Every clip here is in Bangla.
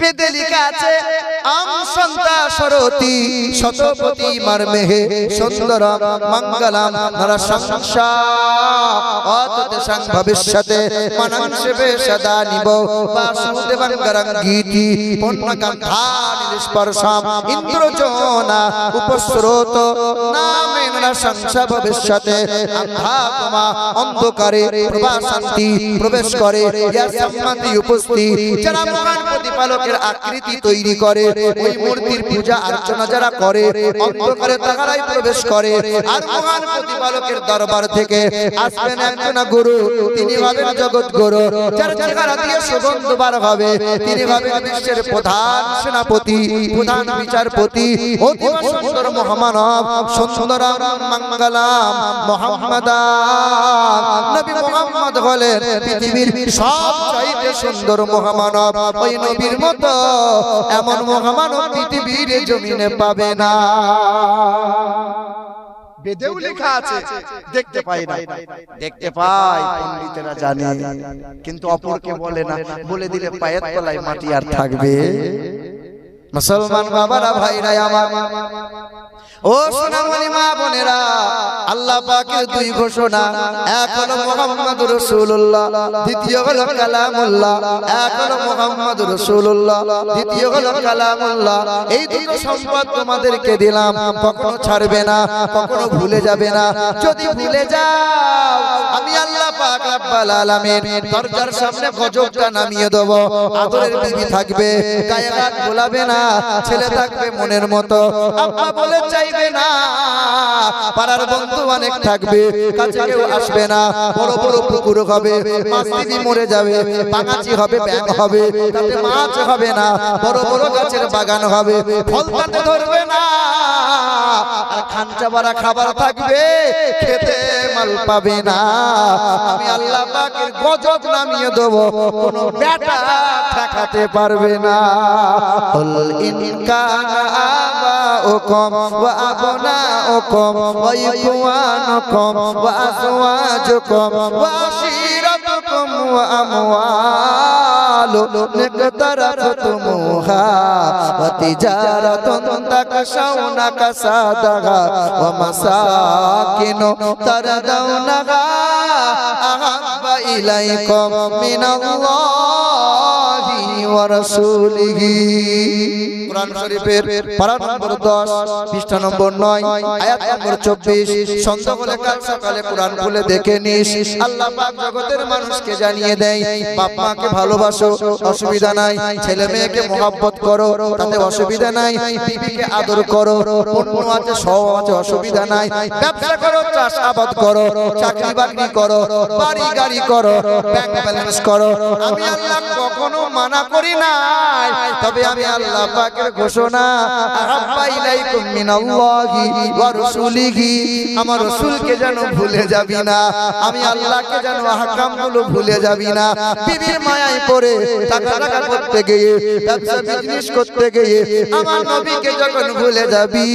বেদে লেখা আছে আম সন্তা সরতি শতপতি মারমেহে সুন্দরম মঙ্গলম নরসংসা অততে সং ভবিষ্যতে মনংসবে সদা নিব বাসুদেবঙ্গরং গীতি পুণ্যগন্ধানি নিস্পর্শাম ইন্দ্রজোনা উপস্রোত নামে নরসংসা ভবিষ্যতে আধ্যাত্মা অন্ধকারে প্রবাসান্তি প্রবেশ করে ইয়া সম্মতি উপস্থিত যারা মহান প্রতিপালকের আকৃতি তৈরি করে ওই মূর্তির পূজা অর্চনা যারা করে অন্ধকারে তারাই প্রবেশ করে আর মহান প্রতিপালকের দরবার থেকে আসবেন একজন গুরু তিনি হবেন জগৎ গুরু যার চেহারা দিয়ে সুগন্ধ বার হবে তিনি হবেন বিশ্বের প্রধান সেনাপতি প্রধান বিচারপতি অতি সুন্দর মহামানব সুন্দর মঙ্গলম মুহাম্মাদা নবী মুহাম্মদ হলেন পৃথিবীর সবচাইতে সুন্দর মহামানব ওই নবীর মতো এমন মহামানব পৃথিবীর জমিনে পাবে না বেদেও লেখা আছে দেখতে পাই না দেখতে পাই পণ্ডিতেরা জানে কিন্তু অপরকে বলে না বলে দিলে পায়ের তলায় মাটি আর থাকবে মুসলমান বাবারা ভাইরা আমার ও সোনামণি মা বোনেরা আল্লাহ পাকের দুই ঘোষণা এক হলো মুহাম্মদুর রাসূলুল্লাহ দ্বিতীয় হলো কালামুল্লাহ এক হলো মুহাম্মদুর রাসূলুল্লাহ দ্বিতীয় হলো কালামুল্লাহ এই দুটো সম্পদ তোমাদেরকে দিলাম কখনো ছাড়বে না কখনো ভুলে যাবে না যদি ভুলে যাও আমি আল্লাহ পাক রব্বুল আলামিন দরজার সামনে গজবটা নামিয়ে দেব আদরের বিবি থাকবে গায়ে হাত বোলাবে না ছেলে থাকবে মনের মতো আব্বা বলে চাইবে না পাড়ার বন্ধু অনেক থাকবে কাছে কেউ আসবে না বড় বড় পুকুর হবে মাছ দিদি মরে যাবে পাঙাচি হবে ব্যাঙ হবে তাতে মাছ হবে না বড় বড় গাছের বাগান হবে ফল তাতে ধরবে না আর খাঞ্চা ভরা খাবার থাকবে খেতে মাল পাবে না আমি আল্লাহ পাকের গজব নামিয়ে দেব কোন বেটা ঠেকাতে পারবে না কুল ইন কানা আবাউকুম ওয়া আবনাউকুম ওয়া ইখওয়ানুকুম ওয়া আযওয়াজুকুম ওয়া আশীরাতুকুম ওয়া আমওয়ালুন ইকতারাফতুমুহা ওয়া তিজারাতুন তাকশাউনা কাসাদাহা ওয়া মাসাকিনু তারদাউনাহা আহাব্বা ইলাইকুম মিনাল্লাহি ওয়া রাসূলিহি কুরআন শরীফের পারা নম্বর 10 পৃষ্ঠা নম্বর 9 আয়াত নম্বর 24 সন্ধ্যাবেলা কাল সকালে কোরআন খুলে দেখে নিস আল্লাহ পাক জগতের মানুষকে জানিয়ে দেয় বাপ মাকে ভালোবাসো অসুবিধা নাই ছেলে মেয়েকে মহব্বত করো তাতে অসুবিধা নাই বিবিকে আদর করো পণ্য আছে সব আছে অসুবিধা নাই ব্যবসা করো চাষ আবাদ করো চাকরি বাকরি করো বাড়ি গাড়ি করো ব্যাংক ব্যালেন্স করো আমি আল্লাহ কখনো মানা করি নাই তবে আমি আল্লাহ পাকের ঘোষণা আহাব্বা ইলাইকুম মিনাল্লাহি ওয়া রাসূলিহি আমার রাসূলকে যেন ভুলে যাবি না আমি আল্লাহকে যেন আহকামগুলো ভুলে যাবি না বিবির মায়ায় পড়ে টাকা করতে গিয়ে ব্যবসা বিজনেস করতে গিয়ে আমার নবীকে যখন ভুলে যাবি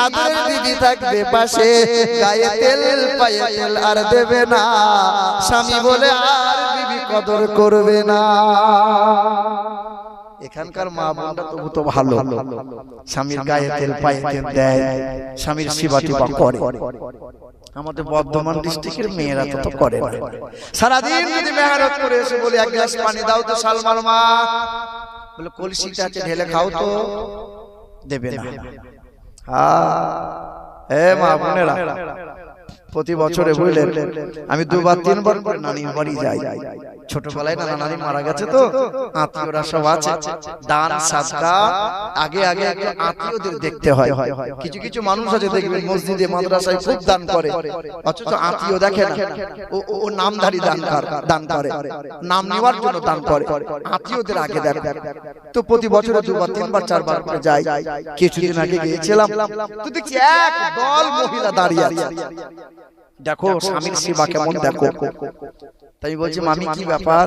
আদরের দিদি থাকবে পাশে গায়ে তেল পায়ে তেল আর দেবে না স্বামী বলে আর বিবি কদর করবে না এখানকার মা বোনরা তবু তো ভালো স্বামীর গায়ে তেল পায়ে তেল দেয় স্বামীর সেবা টেবা করে আমাদের বর্ধমান ডিস্ট্রিক্টের মেয়েরা তো করে না সারাদিন যদি মেহনত করে এসে বলে এক গ্লাস পানি দাও তো সালমার মা বলে কলসিটা আছে ঢেলে খাও তো দেবে না হ্যাঁ মা বোনেরা প্রতি বছরে বুঝলেন আমি দুবার তিনবার করে নানির বাড়ি যাই ছোটবেলায় নানা নানি মারা গেছে তো আত্মীয়রা সব আছে দান সাদকা আগে আগে আত্মীয়দের দেখতে হয় কিছু কিছু মানুষ আছে দেখবেন মসজিদে মাদ্রাসায় খুব দান করে অথচ আত্মীয় দেখে না ও নামধারী দান করে নাম নেওয়ার জন্য দান করে আত্মীয়দের আগে দেখে তো প্রতি বছরে দুবার তিনবার চারবার করে যাই কিছুদিন আগে গিয়েছিলাম তো দেখছি এক দল মহিলা দাঁড়িয়ে আছে দেখো স্বামীর সেবা কেমন দেখো তাই বলছি মামি কি ব্যাপার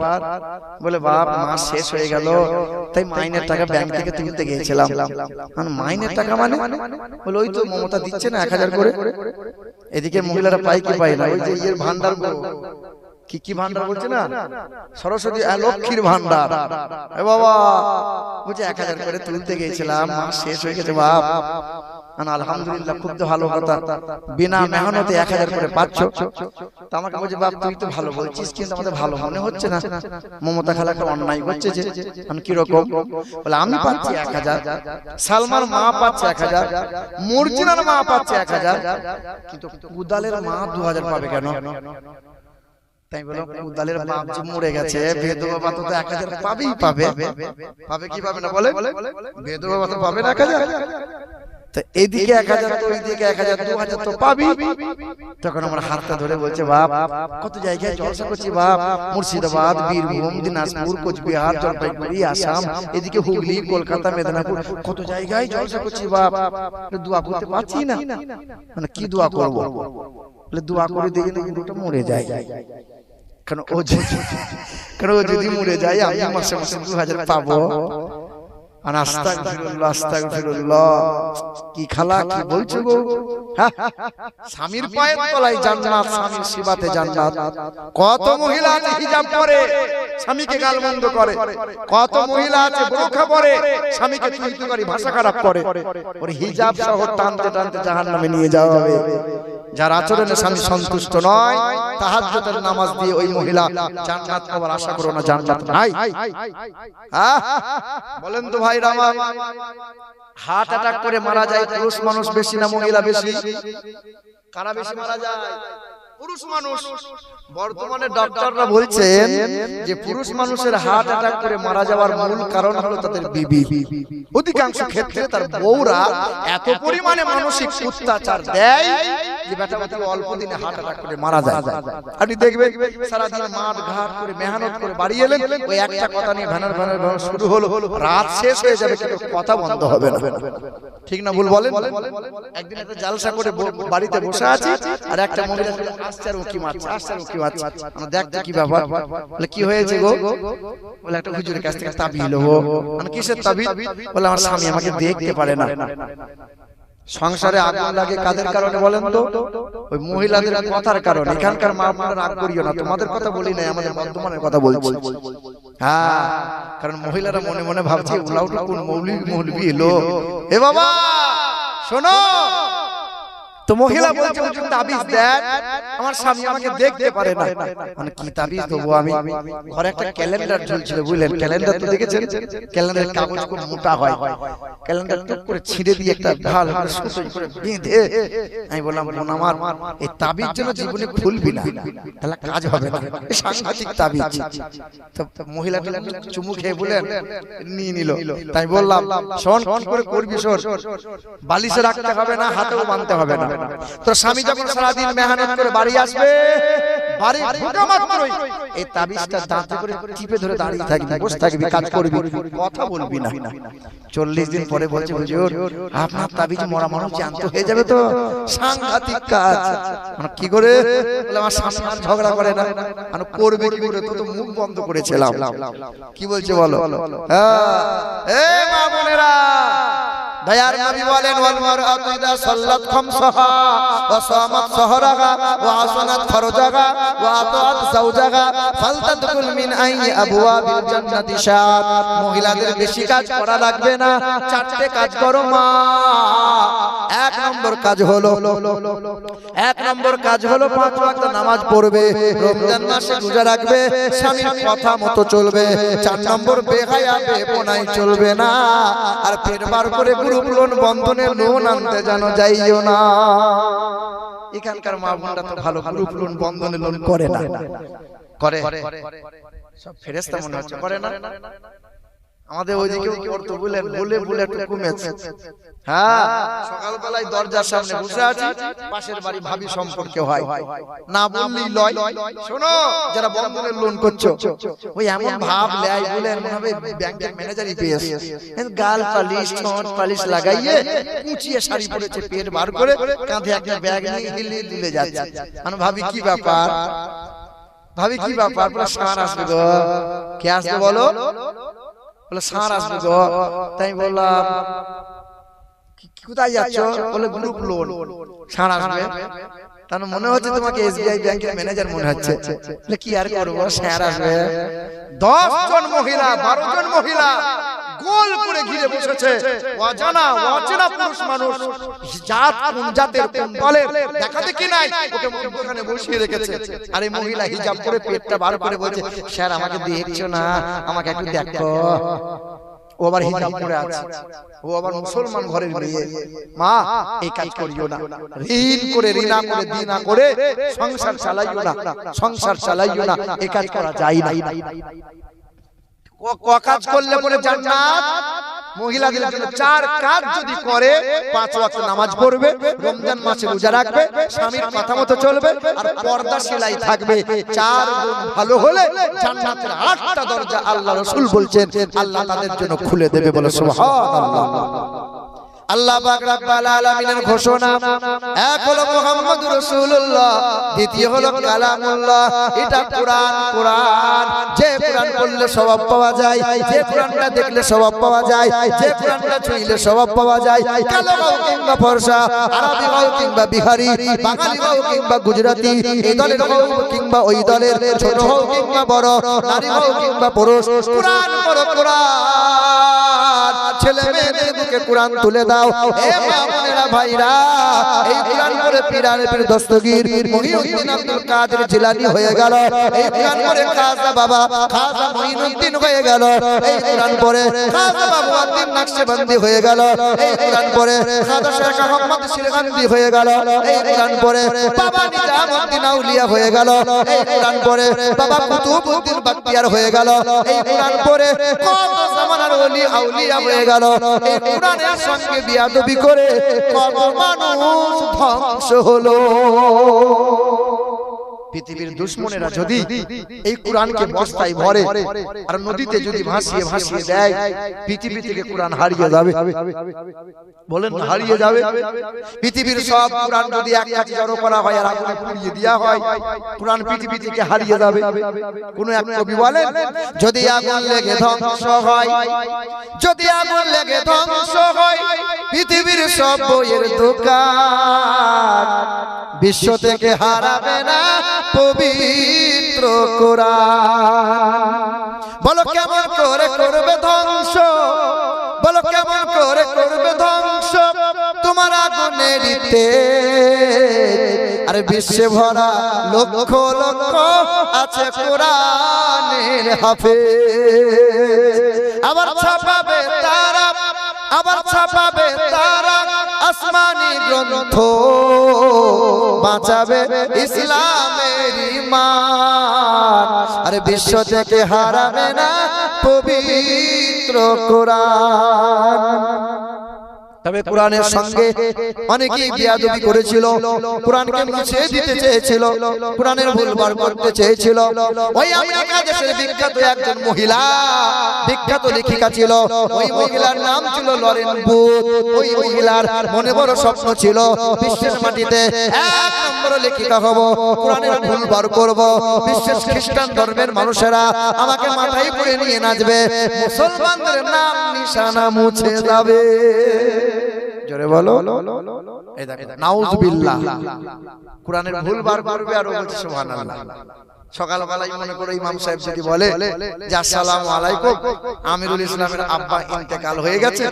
বলে বাপ মাস শেষ হয়ে গেল তাই মাইনের টাকা ব্যাংক থেকে তুলতে গিয়েছিলাম মাইনের টাকা মানে বলে ওই তো মমতা দিচ্ছে না 1000 করে এদিকে মহিলারা পায় কি পায় না ওই যে এর ভান্ডার কি ভান্ডার বলছে না, সরস্বতী লক্ষ্মীর ভান্ডার। এ বাবা বলছে 1000 করে তুলতে গিয়েছিলাম, মাস শেষ হয়ে গেছে বাপ। আলহামদুলিল্লাহ, খুব তো ভালো কথা, বিনা মেহনতে 1000 করে পাচ্ছ। তো আমাকে বলছে বাপ তুই তো ভালো বলছিস, কিন্তু আমাদের ভালো মনে হচ্ছে না। মমতা খালা একটা অন্যায় করছে যে। আমি কিরকম? বলে আমি পাচ্ছি 1000, সালমার মা পাচ্ছে 1000, মর্জিনার মা পাচ্ছে 1000, কিন্তু কুদালের মা 2000 পাবে কেন? তাই বলো কুদালের বাপ যে মরে গেছে, বেদবা বাবা তো 1000 পাবেই পাবে। পাবে কি পাবে না বলে? বেদবা বাবা তো পাবে না 1000। তো এইদিকে 1000, তো ওইদিকে 1000, 2000 তো পাবি। তখন আমার হাতটা ধরে বলছে বাপ কত জায়গায় জলসা করছি বাপ, মুর্শিদাবাদ, বীরভূম, দিনাজপুর, কোচবিহার, জলপাইগুড়ি, আসাম, এদিকে হুগলি, কলকাতা, মেদিনীপুর, কত জায়গায় জলসা করছি বাপ, দোয়া করতে পারছি না। মানে কি দোয়া করব? বলে দোয়া করে দেখি না দুটো মরে যায়। কারণ ও যদি মরে যায় আমি মাসে মাসে 2000 পাবো। আস্তাগফিরুল্লাহ, আস্তাগফিরুল্লাহ। কি খালা কি বলছো গো? স্বামীর পায়ের তলায় জান্নাত, স্বামীর সেবাতে জান্নাত। কত মহিলা আছে হিজাব পরে স্বামীকে গালমন্দ করে, কত মহিলা আছে বোরকা পরে স্বামীকে তুই ভাষা খারাপ করে। ওর হিজাব সহ টানতে টানতে জাহান্নামে নিয়ে যাওয়া হবে। যার আচরণে স্বামী সন্তুষ্ট নয়, তাহাজ্জুদের নামাজ দিয়ে ওই মহিলা জান্নাত পাওয়ার আশা করো না, জান্নাত নাই। বলেন তো ভাই রামা, হার্ট অ্যাটাক করে মারা যায় পুরুষ মানুষ বেশি না মহিলা বেশি? কারা বেশি মারা যায়? পুরুষ মানুষ। বর্তমানে ডক্টররা বলছেন যে পুরুষ মানুষের হার্ট অ্যাটাক করে মারা যাওয়ার মূল কারণ হলো তাদের বিবি। অধিকাংশ ক্ষেত্রে তার বউরা এত পরিমাণে মানসিক অত্যাচার দেয় যে বেটা বেটা অল্প দিনে হার্ট অ্যাটাক করে মারা যায়। আপনি দেখবেন সারা দিন মাঠ ঘাট করে মেহনত করে বাড়ি এলেন, ওই একটা কথা নিয়ে ভ্যানার ভ্যানার ভ্যানার শুরু হলো, রাত শেষ হয়ে যাবে কিন্তু কথা বন্ধ হবে না। ঠিক না ভুল বলেন? একদিন একটা জালসা করে বাড়িতে বসে আছি, আর একটা মহিলা আসছে আর উকি মারছে, আসছে আর উকি মারছে। আমরা দেখতে কি ব্যাপার? বলে কি হয়েছে গো? বলে একটা হুজুরের কাছ থেকে তাবিজ লবো। মানে কিসের তাবিজ? বলে আমার স্বামী আমাকে দেখতে পারে না। সংসারে আগুন লাগে কাদের কারণে বলেন তো? ওই মহিলাদের কথার কারণে। এখানকার মা বোনেরা রাগ করিও না, তোমাদের কথা বলি না, আমাদের বর্তমানের কথা বলছি। হ্যাঁ, কারণ মহিলারা মনে মনে ভাবছে উলাউটা কোন মৌলবি এলো। এ বাবা শোনো, তো মহিলা বলছে হুজুর তাবিজ দেন, আমার স্বামী আমাকে দেখতে পারে না। মানে কি তাবিজ দেবো আমি? ঘরে একটা ক্যালেন্ডার ঝুলছিল, বুঝলেন? ক্যালেন্ডার তো দেখেছেন, ক্যালেন্ডারের কাগজ খুব মোটা হয়। ক্যালেন্ডার টুক করে ছিঁড়ে দিয়ে একটা ঢাল করে সুতোই করে বেঁধে, আমি বললাম বোন আমার এই তাবিজ যেন জীবনে খুলবি না, তাহলে কাজ হবে না, সাংঘাতিক তাবিজ। তো মহিলাটা চুমু খেয়ে বলেন নিয়ে নিল। তাই বললাম শোন, কি করে করবি শোন, বালিশে রাখতে হবে না, হাতেও বাঁধতে হবে না। তোর স্বামী যখন সারাদিন মেহনত করে বাড়ি আসবে, বাড়ি ঢোকা মাত্রই এই তাবিজটা দাঁতে করে টিপে ধরে দাঁড়িয়ে থাকবি, বসে থাকবি, কাজ করবি, কথা বলবি না। 40 দিন পরে বলছে হুজুর আপনার তাবিজ মরা মানুষ জ্যান্ত হয়ে যাবে তো। সাংঘাতিক কাজ। কি করে? বলে আমার স্বামী আর ঝগড়া করে না। করবে কি করে? তো মুখ বন্ধ করেছিলাম। কি বলছে বলো? এ মা বোনেরা, দয়ার নবী বলেন ওয়াল মারআতু ইযা সাল্লাত খামসাহা ওয়া সামাত সাহরাহা ওয়া হাসানাত ফারজাহা ওয়া আতাত যাওজাহা ফালতাদখুল মিন আইয়ি আবওয়াবিল জান্নাতি শাআত। মহিলাদের বেশি কাজ করা লাগবে না, 4টে কাজ করো মা। এক নম্বর কাজ হলো 5 ওয়াক্ত নামাজ পড়বে, রমজান মাসে রোজা রাখবে, স্বামীর কথা মতো চলবে। 4 নম্বর বেহায়া বেপনাই চলবে না, আর পেট বার করে গ্রুপ লোন বন্ধনে লোন আনতে জানো যাইও না। এখানকার মা বোনরা তো ভালো, গ্রুপ লোন বন্ধনে লোন করে না। করে সব ফেরেশতা মনে হচ্ছে, করে না? আমাদের ওইদিকেও করতো, বলে একটু কমেছে। হ্যাঁ, সকালবেলায় দরজার সামনে বসে আছি, পাশের বাড়ি ভাবি সম্পর্কে হয়, না বললেই লয়। শোনো, যারা বন্ধনের লোন করছো, ওই এমন ভাব লেয় বলে মনে হবে ব্যাংকের ম্যানেজারই পেয়েছে। গাল পালিশ, ঠোঁট পালিশ লাগাইয়ে কুচিয়ে শাড়ি পরেছে, পেট বার করে কাঁধে একটা ব্যাগ নিয়ে হিলে দিলে যাচ্ছে। মানে ভাবি কি ব্যাপার, ভাবি কি ব্যাপার? পুরো সার আসবে গো। কে আসবে বলো? বলে সার আসবে গো। তাই বললাম কোথায় যাচ্ছ? বলে গ্রুপ লোন, সার আসবে। তার মনে হচ্ছে তোমাকে এসবিআই ব্যাংকের ম্যানেজার মনে হচ্ছে। কি আর করবো, স্যার আসবে। 10 জন মহিলা 12 জন মহিলা গোল করে ঘিরে বসেছে। অজানা অচেনা পুরুষ মানুষ, জাত কোন জাতের কোন দলের দেখা দেখি নাই, ওকে মধ্যখানে বসিয়ে রেখেছে। আর এই মহিলা হিজাব করে পেটটা বার করে বলছে, স্যার আমাকে দেখছো না, আমাকে একটু দেখো। ও আবার হিজাব পরে আছে, ও আবার মুসলমান ঘরের মেয়ে। মা এই কাজ করিও না, ঋণ করে ঋণা করে দিনা করে সংসার চালাইও না, সংসার চালাইও না, এই কাজ করা যায় না। ক কাজ করলে পরে জান্নাত মহিলাদের জন্য 4 কাজ যদি করে, 5 ওয়াক্ত নামাজ পড়বে, রমজান মাসে রোজা রাখবে, স্বামীর কথা মতো চলবে, আর পর্দা সেলাই থাকবে, 4 গুণ ভালো হলে জান্নাতের 8টা দরজা আল্লাহ রাসূল বলছেন আল্লাহ তাদের জন্য খুলে দেবে। বলে সুবহানাল্লাহ। আল্লাহ পাক রব্বুল আলামিনের ঘোষণা, এক হলো মুহাম্মদুর রাসূলুল্লাহ, দ্বিতীয় হলো কালামুল্লাহ। এটা কোরআন। কোরআন যে কোরআন পড়লে সওয়াব পাওয়া যায়, যে কোরআনটা দেখলে সওয়াব পাওয়া যায়, যে কোরআনটা ছুঁইলে সওয়াব পাওয়া যায়। কালো হোক কিংবা ফর্সা, আরবি হোক কিংবা বিহারি, বাঙালি হোক কিংবা গুজরাটি, এই দলের হোক কিংবা ওই দলের, ছোট হোক কিংবা বড়, নারী হোক কিংবা পুরুষ, কোরআন পড়ো। কোরআন ছেলে মেয়েদের বুকে কোরআন তুলে দাও। এ মা বোনেরা ভাইরা, এই কোরআন পড়ে পীর দস্তগীর মহিউদ্দিন আব্দুল কাদের জিলানী হয়ে গেল। এই কোরআন পড়ে খাজা বাবা খাজা মঈনুদ্দিন হয়ে গেল। এই কোরআন পড়ে খাজা বাবু আদ্দিন নকশবন্দি হয়ে গেল। এই কোরআন পড়ে খাজা শেখ আহমদ শিরগান্দি হয়ে গেল। এই কোরআন পড়ে বাবা নিজামউদ্দিন আউলিয়া হয়ে গেল। এই কোরআন পড়ে বাবা কুতুবউদ্দিন বখতিয়ার হয়ে গেল। এই কোরআন পড়ে কত জামানার ওলি আউলিয়া হয়ে গেল। এই কোরআনের সঙ্গে বিয়াদবি করে কত মানুষ ধ্বংস হলো। পৃথিবীর দুশমনেরা যদি এই কোরআনকে বস্তায় ভরে আর নদীতে যদি ভাসিয়ে ভাসিয়ে দেয়, পৃথিবী থেকে কোরআন হারিয়ে যাবে। বলেন না, হারিয়ে যাবে। পৃথিবীর সব কোরআন যদি এক কাছে জড়ো করা হয় আর আগুনে পুড়িয়ে দেওয়া হয়, কোরআন পৃথিবী থেকে হারিয়ে যাবে। কোন এক কবি বলেন, যদি আগুন লেগে ধ্বংস হয়, যদি আগুন লেগে ধ্বংস হয় পৃথিবীর সব বইয়ের দোকান, বিশ্ব থেকে হারাবে না পবিত্র কোরআন। বলো কেমন করে করবে ধ্বংস, বলো কেমন করে করবে ধ্বংস তোমার আগুনের তেজ। আর বিশ্বে ভরা লক্ষ লক্ষ আছে কোরআনের হাফেজ। আবার ছাপাবে তারা, আবার ছাপাবে তারা আসমানি গ্রন্থ, বাঁচাবে ইসলামের ঈমান। আর বিশ্ব থেকে হারাবে না পবিত্র কোরআন। তবে কোরআনের সঙ্গে অনেকেই বিয়াদবি করেছিল, কোরআনকে মুছে দিতে চেয়েছিল, কোরআনের ভুল বার করতে চেয়েছিল। ওই আমেরিকা দেশের বিখ্যাত একজন মহিলা, বিখ্যাত লেখিকা ছিল। ওই মহিলার নাম ছিল লরেন বুথ। ওই মহিলার মনে বড় স্বপ্ন ছিল, বিশ্বের মাটিতে 1 নম্বর লেখিকা হব, কোরআনের ভুল বার করব, বিশ্বের খ্রিস্টান ধর্মের মানুষেরা আমাকে মাথায় করে নিয়ে নাচবে, মুসলমানদের নাম নিশানা মুছে যাবে। জোরে বলো এই দেখো, নাউজুবিল্লাহ। কোরআনের ভুল বার করবে আর ও বলছে সুবহানাল্লাহ। সকালবেলায় মনে করে ইমাম সাহেব যদি বলে যে আসসালামু আলাইকুম, আমিরুল ইসলামের আব্বা ইন্তেকাল হয়ে গেছে,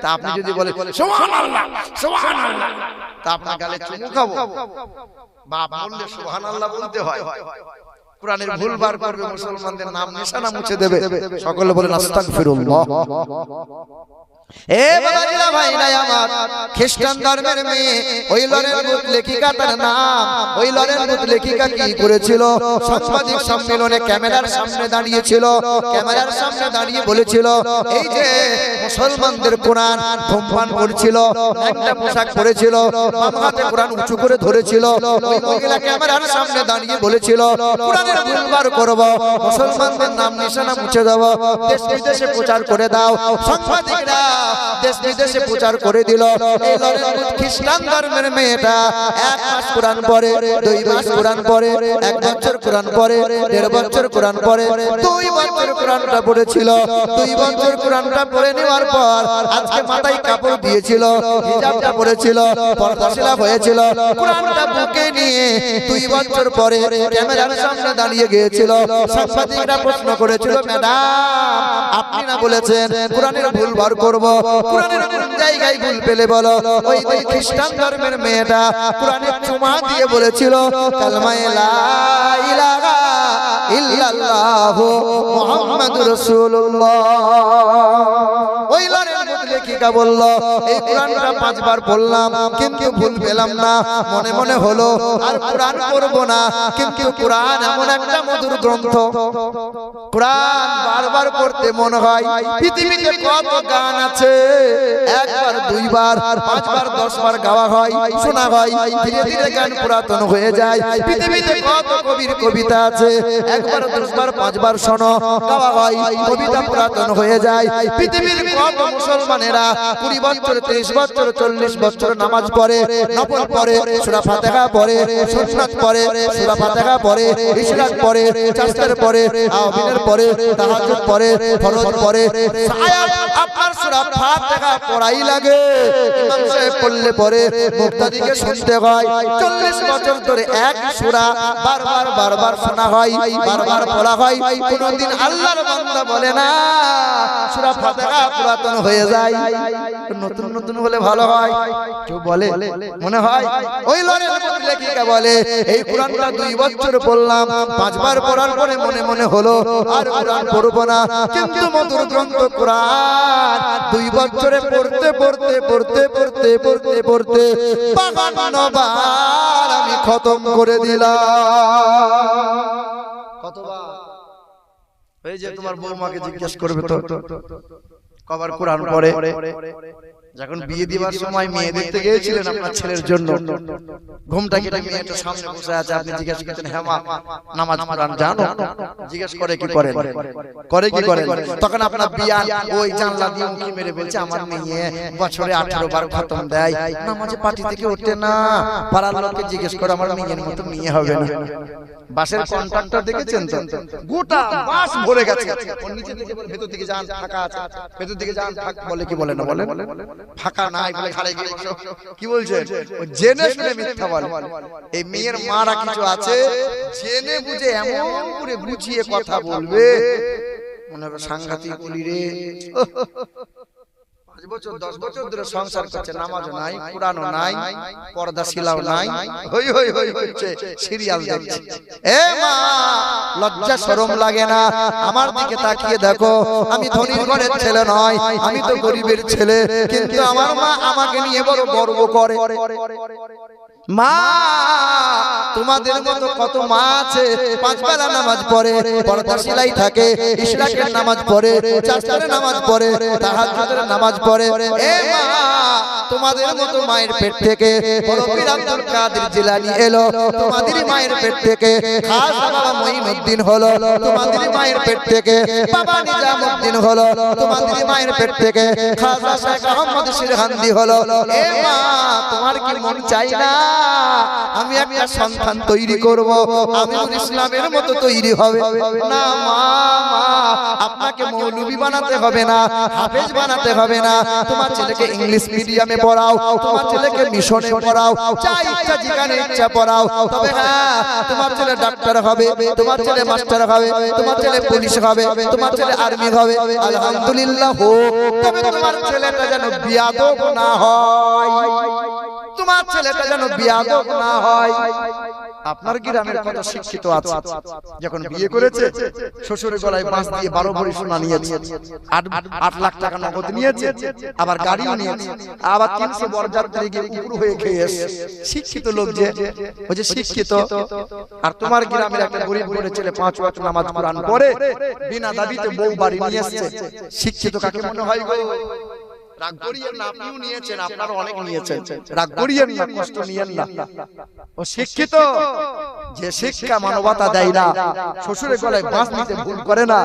তা আপনি যদি বলে সুবহানাল্লাহ সুবহানাল্লাহ, তা আপনার গালে চুমু খাবো? বাপ বললে সুবহানাল্লাহ বলতে হয়। কোরআনের ভুল বার করবে, মুসলমানদের নাম নিশানা মুছে দেবে। সকলে বলেন আস্তাগফিরুল্লাহ। এ বাবাজিরা ভাইরা আমার, খ্রিস্টান ধর্মের মেয়ে ওই লরেন বুথ লেখিকা, তার নাম। ওই লরেন বুথ লেখিকা কি করেছিল? সাংবাদিক সম্মেলনে ক্যামেরার সামনে দাঁড়িয়েছিল, ক্যামেরার সামনে দাঁড়িয়ে বলেছিল, এই যে মুসলমানদের কোরআন ধূমপান করছিল, একটা পোশাক পরেছিল, বাম হাতে কোরআন উঁচু করে ধরেছিল। ওই মহিলা ক্যামেরার সামনে দাঁড়িয়ে বলেছিল, কোরআনের ভুল বার করব, মুসলমানদের নাম নিশানা মুছে দেব, দেশ বিদেশে প্রচার করে দাও। সাংবাদিকরা দেশ বিদেশে প্রচার করে দিল। এই লরেন বুথ খ্রিস্টান ধর্মের মেয়েটা 1 মাস কোরআন পড়ে, 2 মাস কোরআন পড়ে, 1 বছর কোরআন পড়ে, 1.5 বছর কোরআন পড়ে, 2 বছর কোরআনটা পড়েছিল। 2 বছর কোরআনটা পড়ে নেওয়ার পর আজকে মাথায় কাপড় দিয়েছিল, হিজাবটা পড়েছিল, পর্দাশীলা হয়েছিল, কোরআনটা বুকে নিয়ে 2 বছর পরে ক্যামেরার সামনে দাঁড়িয়ে গিয়েছিল। সাংবাদিকরা প্রশ্ন করেছিল, ম্যাডাম আপনি না বলেছেন কোরআনের ভুল বার করব, কোরআনের কোন জায়গায় ভুল পেলে বলো। ওই খ্রিস্টান ধর্মের মেয়েটা কোরআনের চুমা দিয়ে বলেছিল কালমায়ে লা ইলাহা ইল্লাল্লাহু মুহাম্মাদুর রাসূলুল্লাহ। ওই লরেন বুথ লেখিকা বলল এই কোরআনটা 5 বার পড়লাম কিন্তু ভুল পেলাম না, মনে মনে হলো আর কোরআন পড়ব না। কিন্তু কোরআন এমন একটা মধুর গ্রন্থ, কোরআন বারবার পড়তে মন হয়। পৃথিবীতে কত গান আছে, 1 বার 2 বার 5 বার 10 বার গাওয়া হয়, শোনা হয়, ধীরে ধীরে গান পুরাতন হয়ে যায়। পৃথিবীতে কত কবির কবিতা আছে, 1 বার 10 বার 5 বার শোনো গাওয়া হয়, কবিতা পুরাতন হয়ে যায়। পৃথিবীর কত মুসলমানেরা 20 বছর 30 বছর 40 বছর নামাজ পড়ে, নফল পড়ে, সূরা ফাতিহা পড়ে, সুন্নাত পড়ে, সূরা ফাতিহা পড়ে, ইশরাক পড়ে, চাষের পড়ে, আওয়াবিনের পড়ে, তাহাজ্জুদ পড়ে, ফরজ পড়ে। শায়াদ আপনার সূরা ফাতিহা পড়াই লাগে, ইমাম সাহেব পড়লে পড়ে মুক্তাদিকে শুনতে হয়। 40 বছর ধরে এক সূরা বারবার বারবার শোনা হয়, বারবার পড়া হয়। কোনদিন আল্লাহর বান্দা বলে না সূরা ফাতিহা পুরাতন হয়ে যায়, নতুন নতুন হলে ভালো হয়। কেউ বলে মনে হয় ওই লরেন বুথ লেখিকা বলে এই কোরআনটা 2 বছর পড়লাম, 5 বার পড়ার পরে মনে মনে হলো আর কোরআন পড়ব না। কিন্তু মধুর গ্রন্থ কোরআন 2 বছরে পড়তে পড়তে পড়তে পড়তে পড়তে পড়তে 52 বার আমি খতম করে দিলাম। কতবার? এই যে তোমার বৌমাকে জিজ্ঞেস করবে তো কবার কোরআন পড়ে। যখন বিয়ে দিবার সময় মেয়ে দেখতে গিয়েছিলেন আপনার ছেলের জন্য, ঘুমটা কেটে মেয়েটা সামনে বসে আছে, আপনি জিজ্ঞেস করছেন হ্যাঁ মা নামাজ কোরআন জানো? জিজ্ঞেস করে কি করেন? করে কি করেন? তখন আপনার বিয়ান ওই জানলা দিয়ে উঁকি মেরে বলছে আমার মেয়ে বছরে 18 বার খতম দেয়, নামাজে পাটি থেকে ওঠে না। পাড়ার লোককে জিজ্ঞেস করে আমার মেয়ের মতো মেয়ে হবে না। বাসের কন্ট্রাক্টর দেখেছেন তো, গোটা বাস ভরে গেছে, ওর নিচে থেকে বলে ভেতর দিকে যান ফাঁকা আছে, ভেতর দিকে যান ফাঁকা, বলে কি বলে না বলে ফাঁকা নাই বলে খালি গিয়ে বসো। কি বলছে? ও জেনে শুনে মিথ্যা বলে। এই মেয়ের মারা কিছু আছে, জেনে বুঝে এমন করে বুঝিয়ে কথা বলবে মনে হবে সাংঘাতিক বলি রে। 5 বছর 10 বছর ধরে সংসার করছে, নামাজও নাই, কোরআনও নাই, পর্দা শিলাও নাই, হই হই হই হচ্ছে, সিরিয়াল দেখছে। এ মা লজ্জা শরম লাগে না? আমার দিকে তাকিয়ে দেখো, আমি ধনীর ঘরের ছেলে নয়, আমি তো গরিবের ছেলে, কিন্তু আমার মা আমাকে নিয়ে বড় গর্ব করে। মা তোমাদের মতো কত মা আছে 5 বেলা নামাজ পড়ে, পর্দা সিলাই থাকে, ইশরাকের নামাজ পড়ে, চাষের নামাজ পড়ে, তাহাজ্জুদের নামাজ পড়ে। এ মা তোমাদের মতো মায়ের পেট থেকে বড় পীর আব্দুল কাদের জিলানী এলো, তোমাদের মায়ের পেট থেকে খাজা বাবা মঈনুদ্দিন হলো, তোমাদের মায়ের পেট থেকে বাবা নিজামউদ্দিন হলো, তোমাদের মায়ের পেট থেকে খাজা শেখ আহমদ সিরহান্দি হলো। এ মা তোমার কি মন চাই না আমি একটা সন্তান তৈরি করব, আমিনুল ইসলামের মতো তৈরি হবে? না মা, আপনাকে মৌলবি বানাতে হবে না, হাফেজ বানাতে হবে না, তোমার ছেলেকে ইংলিশ মিডিয়ামে পড়াও, তোমার ছেলেকে মিশনে পড়াও, যা ইচ্ছা যেখানে ইচ্ছা পড়াও। তবে হ্যাঁ তোমার ছেলে ডাক্তার হবে, তোমার ছেলে মাস্টার হবে, তোমার ছেলে পুলিশ হবে, তোমার ছেলে আর্মি হবে, আলহামদুলিল্লাহ হোক। তবে তোমার ছেলেটা যেন বিয়াদব না হয়, তোমার ছেলেটা যেন বিয়াদব না হয়। আপনার গ্রামের কত শিক্ষিত আছে যখন বিয়ে করেছে শ্বশুরের গলায় বাঁশ দিয়ে 12 ভরি সোনা নিয়েছে, 8 লাখ টাকা নগদ নিয়েছে, আবার গাড়িও নিয়েছে, আবার 300 বরযাত্রী গিয়ে উপর হয়ে খেয়ে এসেছে। শিক্ষিত লোক যে ওই যে শিক্ষিত। আর তোমার গ্রামের একটা গরিব ঘরের ছেলে 5 ওয়াক্ত নামাজ কোরআন পড়ে বিনা দাবিতে বউ বাড়ি নিয়ে এসেছে। শিক্ষিত কাকে মনে হয় গো? রাগ করিয়েন না, আপনিও নিয়েছেন, আপনারা অনেক নিয়েছেন, রাগ করিয়েন না, কষ্ট নিয়েন না। ও শিক্ষিত যে শিক্ষা মানবতা দেয় না, শ্বশুরের গলায় বাঁশ দিতে ভুল করে না,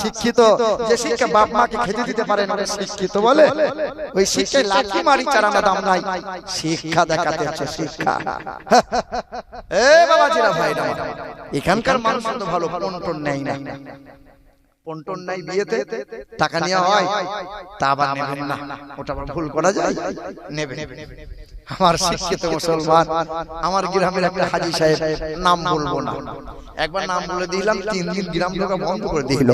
শিক্ষিত যে শিক্ষা বাপ মাকে খেতে দিতে পারে না শিক্ষিত বলে, ওই শিক্ষায় লাঠি মারি চারানা দাম নাই, শিক্ষা দেখাতে হচ্ছে শিক্ষা। এ বাবাজিরা ভাইরা, এখানকার মানুষ তো ভালো, পন্টন নেই না, পন্টন নাই বিয়েতে টাকা নেওয়া হয়, তা আবার নেবেন না, ওটা আবার ভুল করা যায়, নেবেন। আমার শিক্ষিত মুসলমান, আমার গ্রামের একটা হাজী সাহেব, নাম বলবো না, একবার নাম বলে দিলাম 3 দিন গ্রাম ঢোকা বন্ধ করে দিল।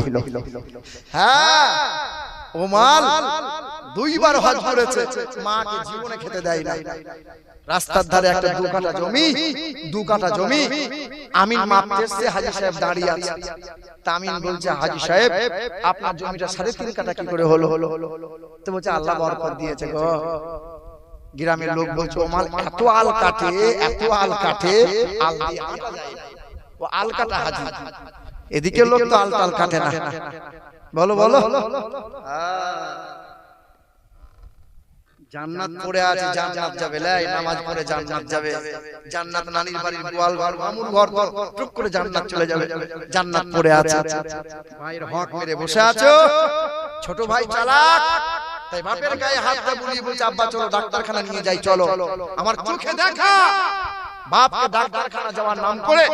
হ্যাঁ, ও মাল 2 বার হজ করেছে, মাকে জীবনে খেতে দেয় না। রাস্তার ধারে একটা 2 কাঠা জমি, 2 কাঠা জমি আমিন মাপতেছে, হাজী সাহেব দাঁড়িয়ে আছে। তামিন বলছে, হাজী সাহেব আপনার জমিটা 3.5 কাঠা কি করে হলো? তো বলছে আল্লাহ বরকত দিয়েছে গো। গ্রামের লোক বলছে, ও মাল এত আল কাটে, এত আল কাটে, আল দিয়ে কাটা যায় না, ও আল কাটা হাজী। এদিকে লোক তো আল টাল কাটে না। বলো বলো, জান্নাত পড়ে আছে, জান্নাত যাবে, লাই নামাজ পড়ে জান্নাত যাবে, জান্নাত নানির বাড়ির গোয়াল ঘর, মামুর ঘর, টুক করে জান্নাত চলে যাবে, জান্নাত পড়ে আছে। ভাইয়ের হক মেরে বসে আছো, ছোট ভাই চালাক, তাই বাপের গায়ে হাতটা বুলিয়ে বলছে, আব্বা চলো ডাক্তারখানা নিয়ে যাই, চলো। আমার চোখে দেখা বাপকে ডাক্তারখানা যাওয়ার নাম করে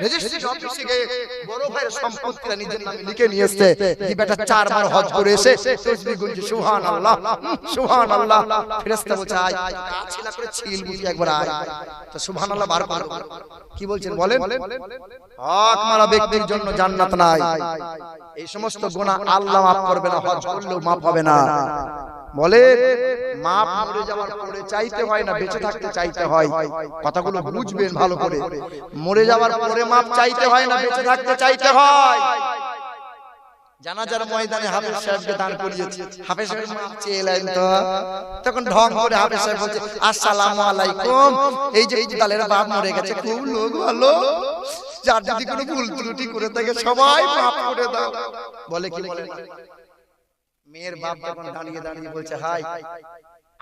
রেজিস্ট্রি অফিসে গিয়ে বড় ভাইয়ের সম্পত্তিটা নিজের নামে লিখে নিয়ে এসেছে। এই বেটা 4 বার হজ করে এসে তাসবিহ গুনছে, সুবহানাল্লাহ সুবহানাল্লাহ। ফেরেশতা বলছে, আয়, কাছে না করে ছিল বুঝি একবার আয়, তো সুবহানাল্লাহ বার বার। কি বলছেন বলেন? হক মারা ব্যক্তির জন্য জান্নাত নাই। এই সমস্ত গুনাহ আল্লাহ মাফ করবে না, হজ করলেও মাফ হবে না। বলে মাপ মরে যাওয়ার পরে চাইতে হয় না, বেঁচে থাকতে চাইতে হয়। কথাগুলো বুঝবেন ভালো করে। মরে যাওয়ার পরে মাপ চাইতে হয় না, বেঁচে থাকতে চাইতে হয়। জানাজার ময়দানে হাফেজ সাহেবকে দান করিয়েছে, হাফেজ সাহেব মাপ চেয়ে এলেন, তো তখন ঢং করে হাফেজ সাহেব বলছে, আসসালামু আলাইকুম, এই যে দালের বাপ মরে গেছে, খুব লোক ভালো, যার যদি কোনো ভুল ত্রুটি করে থাকে সবাই মাফ করে দাও। বলে কি বলে, মেয়ের বাপ যখন দাঁড়িয়ে দাঁড়িয়ে বলছে, হাই,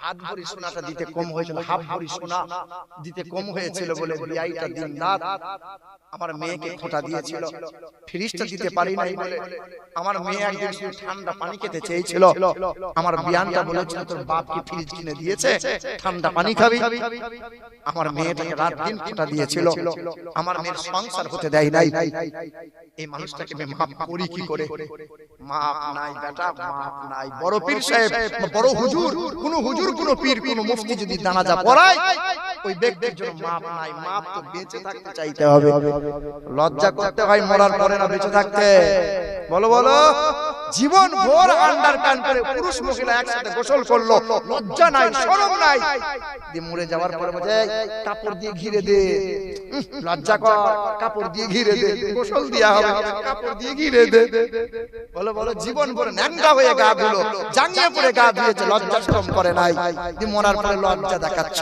হাত ভরি সোনাটা দিতে কম হয়েছিল, হাফ ভরি সোনা দিতে কম হয়েছিল বলে বিয়াইটা দিন রাত আমার মেয়েকে খোঁটা দিয়েছিল, ফ্রিজটা দিতে পারি নাই বলে আমার মেয়ে একদিন শুধু ঠান্ডা পানি খেতে চেয়েছিল, আমার বিয়ানটা বলেছিল তোর বাপ কি ফ্রিজ কিনে দিয়েছে, ঠান্ডা পানি খাবি। আমার মেয়েটাকে রাত দিন খোঁটা দিয়েছিল, আমার মেয়ের সংসার হতে দেয় নাই। এই মানুষটাকে আমি মাফ করি কি করে? মাপ নাই বেটা, মাপ নাই। বড় পীর সাহেব, বড় হুজুর, কোন হুজুর, কোন পীর, কোন মুফতি যদি জানাজা পড়ায়, ওই ব্যক্তির জন্য মাপ নাই। মাপ তো বেঁচে থাকতে চাইতে হবে। লজ্জা করতে হয় মরার পরে না বেঁচে থাকতে। বলো বলো, জীবন ভর আন্ডারপ্যান্ট পরে পুরুষ মহিলা একসাথে গোসল করলো, লজ্জা নাই, শরম নাই, দিয়ে মরে যাওয়ার পরে বলে কাপড় দিয়ে ঘিরে দে, লজ্জা কর, কাপড় দিয়ে ঘিরে দে, গোসল দেয়া হবে, কাপড় দিয়ে ঘিরে দে। বলো বলো, জীবন ভর ন্যাংটা হয়ে গা ধুলো, জাঙ্গিয়ে পড়ে গা ধুয়েছে, লজ্জা শরম করে নাই, দিয়ে মরার পরে লজ্জা দেখাচ্ছ।